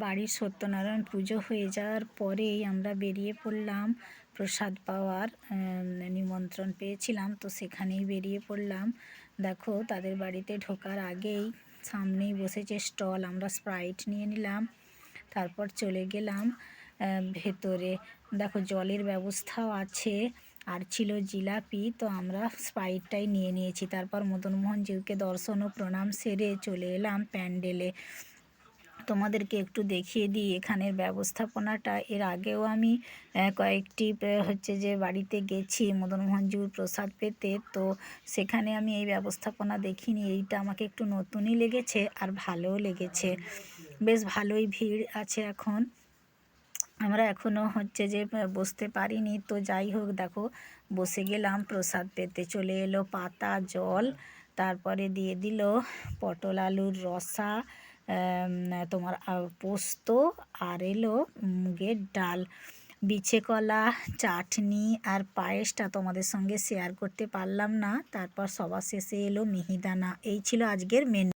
বাড়ির সত্যনারায়ণ পুজো হয়ে যাওয়ার পরেই আমরা বেরিয়ে পড়লাম প্রসাদ পাওয়ার নিমন্ত্রণ পেয়েছিলাম, তো সেখানেই বেরিয়ে পড়লাম। দেখো তাদের বাড়িতে ঢোকার আগেই সামনেই বসেছে স্টল, আমরা স্প্রাইট নিয়ে নিলাম। তারপর চলে গেলাম ভেতরে। দেখো জলের ব্যবস্থাও আছে, আর ছিল জিলাপি, তো আমরা স্প্রাইটটাই নিয়ে নিয়েছি। তারপর মদনমোহন জিউকে দর্শন ও প্রণাম সেরে চলে এলাম প্যান্ডেলে। তোমাদেরকে একটু দেখিয়ে দিই এখানের ব্যবস্থাপনাটা। এর আগেও আমি কয়েকটি হচ্ছে যে বাড়িতে গেছি মদনমোহন জিউর প্রসাদ পেতে, তো সেখানে আমি এই ব্যবস্থাপনা দেখিনি। এইটা আমাকে একটু নতুনই লেগেছে আর ভালোও লেগেছে। বেশ ভালোই ভিড় আছে এখন। আমরা এখনও হচ্ছে যে বসতে পারিনি, তো যাই হোক দেখো বসে গেলাম প্রসাদ পেতে। চলে এলো পাতা জল, তারপরে দিয়ে দিল পটল আলুর রসা, তোমার পোস্ত, আর এলো মুগের ডাল, বিছে কলা, চাটনি আর পায়েসটা তোমাদের সঙ্গে শেয়ার করতে পারলাম না। তারপর সবার শেষে এলো মিহিদানা। এই ছিল আজকের মেনু।